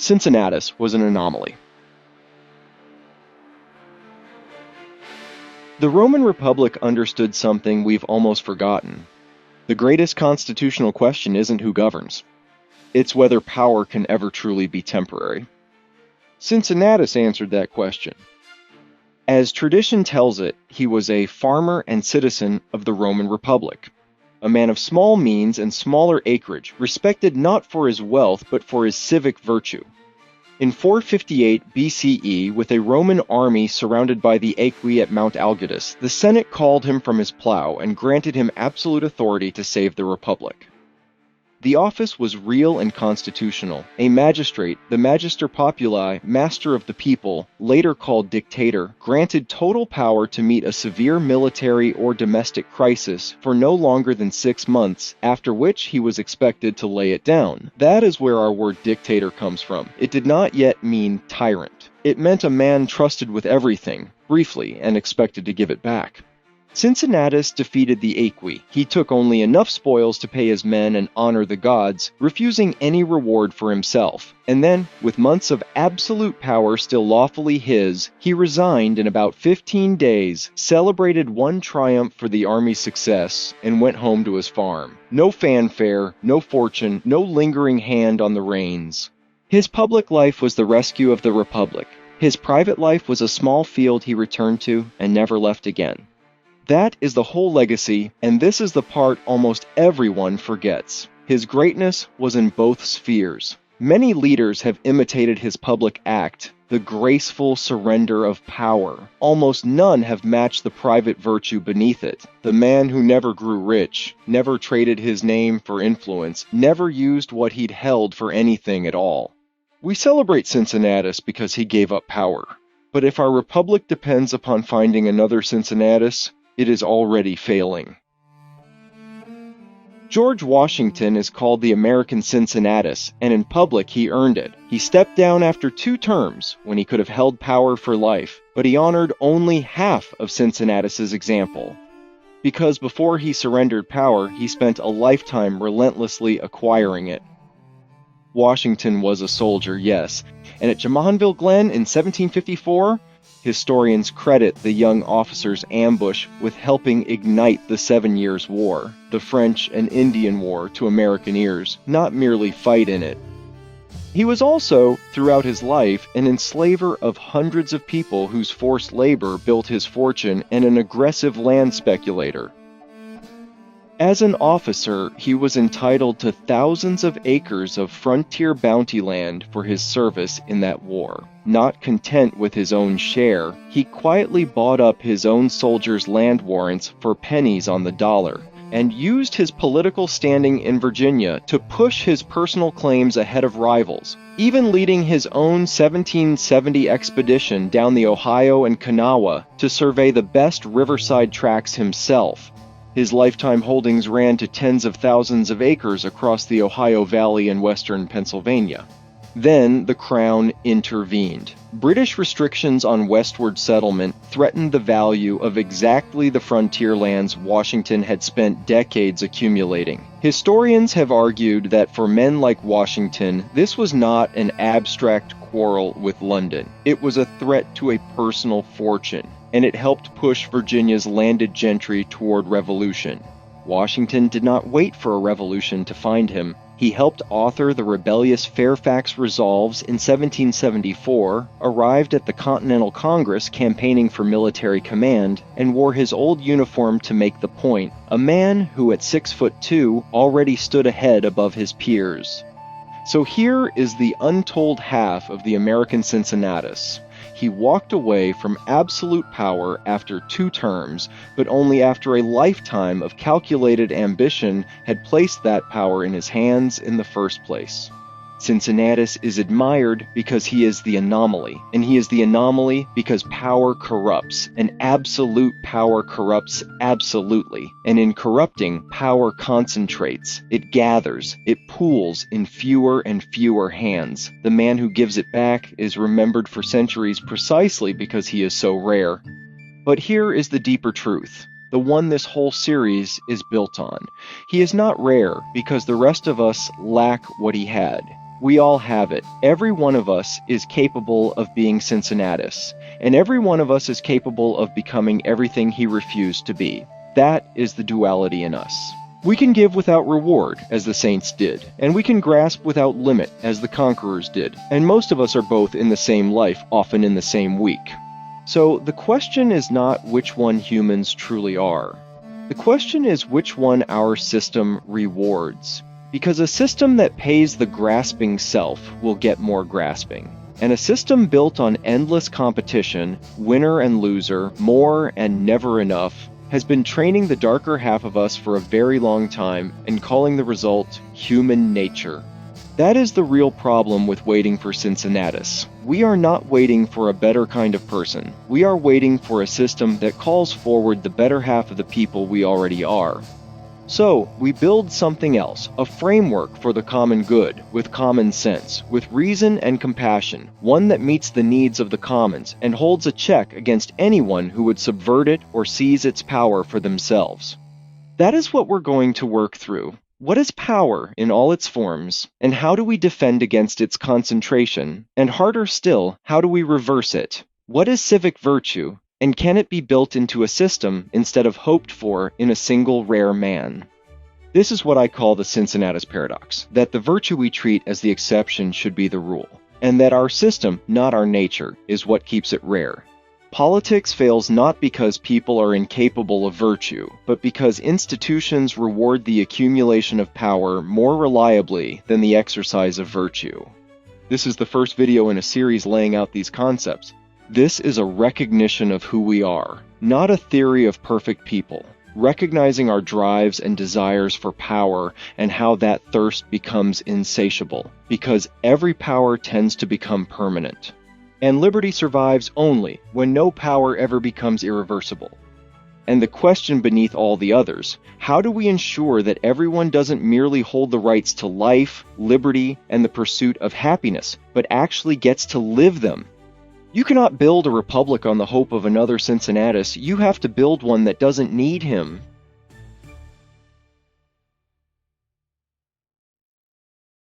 Cincinnatus was an anomaly. The Roman Republic understood something we've almost forgotten. The greatest constitutional question isn't who governs. It's whether power can ever truly be temporary. Cincinnatus answered that question. As tradition tells it, he was a farmer and citizen of the Roman Republic, a man of small means and smaller acreage, respected not for his wealth but for his civic virtue. In 458 BCE, with a Roman army surrounded by the Aequi at Mount Algidus, the Senate called him from his plow and granted him absolute authority to save the Republic. The office was real and constitutional. A magistrate, the Magister Populi, master of the people, later called dictator, granted total power to meet a severe military or domestic crisis for no longer than 6 months, after which he was expected to lay it down. That is where our word dictator comes from. It did not yet mean tyrant. It meant a man trusted with everything, briefly, and expected to give it back. Cincinnatus defeated the Aequi. He took only enough spoils to pay his men and honor the gods, refusing any reward for himself. And then, with months of absolute power still lawfully his, he resigned in about 15 days, celebrated one triumph for the army's success, and went home to his farm. No fanfare, no fortune, no lingering hand on the reins. His public life was the rescue of the Republic. His private life was a small field he returned to and never left again. That is the whole legacy, and this is the part almost everyone forgets. His greatness was in both spheres. Many leaders have imitated his public act, the graceful surrender of power. Almost none have matched the private virtue beneath it. The man who never grew rich, never traded his name for influence, never used what he'd held for anything at all. We celebrate Cincinnatus because he gave up power. But if our republic depends upon finding another Cincinnatus, it is already failing. George Washington is called the American Cincinnatus, and in public he earned it. He stepped down after 2 terms, when he could have held power for life, but he honored only half of Cincinnatus's example. Because before he surrendered power, he spent a lifetime relentlessly acquiring it. Washington was a soldier, yes, and at Jumonville Glen in 1754, historians credit the young officer's ambush with helping ignite the 7 Years' War, the French and Indian War to American ears, not merely fight in it. He was also, throughout his life, an enslaver of hundreds of people whose forced labor built his fortune and an aggressive land speculator. As an officer, he was entitled to thousands of acres of frontier bounty land for his service in that war. Not content with his own share, he quietly bought up his own soldiers' land warrants for pennies on the dollar, and used his political standing in Virginia to push his personal claims ahead of rivals, even leading his own 1770 expedition down the Ohio and Kanawha to survey the best riverside tracts himself. His lifetime holdings ran to tens of thousands of acres across the Ohio Valley and western Pennsylvania. Then the Crown intervened. British restrictions on westward settlement threatened the value of exactly the frontier lands Washington had spent decades accumulating. Historians have argued that for men like Washington, this was not an abstract quarrel with London. It was a threat to a personal fortune, and it helped push Virginia's landed gentry toward revolution. Washington did not wait for a revolution to find him. He helped author the rebellious Fairfax Resolves in 1774, arrived at the Continental Congress campaigning for military command, and wore his old uniform to make the point, a man who at 6'2" already stood ahead above his peers. So here is the untold half of the American Cincinnatus. He walked away from absolute power after 2 terms, but only after a lifetime of calculated ambition had placed that power in his hands in the first place. Cincinnatus is admired because he is the anomaly, and he is the anomaly because power corrupts, and absolute power corrupts absolutely, and in corrupting, power concentrates, it gathers, it pools in fewer and fewer hands. The man who gives it back is remembered for centuries precisely because he is so rare. But here is the deeper truth, the one this whole series is built on. He is not rare because the rest of us lack what he had. We all have it. Every one of us is capable of being Cincinnatus, and every one of us is capable of becoming everything he refused to be. That is the duality in us. We can give without reward, as the saints did, and we can grasp without limit, as the conquerors did, and most of us are both in the same life, often in the same week. So the question is not which one humans truly are. The question is which one our system rewards. Because a system that pays the grasping self will get more grasping. And a system built on endless competition, winner and loser, more and never enough, has been training the darker half of us for a very long time and calling the result human nature. That is the real problem with waiting for Cincinnatus. We are not waiting for a better kind of person. We are waiting for a system that calls forward the better half of the people we already are. So, we build something else, a framework for the common good, with common sense, with reason and compassion, one that meets the needs of the commons and holds a check against anyone who would subvert it or seize its power for themselves. That is what we're going to work through. What is power in all its forms, and how do we defend against its concentration? And harder still, how do we reverse it? What is civic virtue? And can it be built into a system instead of hoped for in a single rare man? This is what I call the Cincinnatus paradox, that the virtue we treat as the exception should be the rule, and that our system, not our nature, is what keeps it rare. Politics fails not because people are incapable of virtue, but because institutions reward the accumulation of power more reliably than the exercise of virtue. This is the first video in a series laying out these concepts. This is a recognition of who we are, not a theory of perfect people, recognizing our drives and desires for power and how that thirst becomes insatiable, because every power tends to become permanent. And liberty survives only when no power ever becomes irreversible. And the question beneath all the others, how do we ensure that everyone doesn't merely hold the rights to life, liberty, and the pursuit of happiness, but actually gets to live them? You cannot build a republic on the hope of another Cincinnatus. You have to build one that doesn't need him.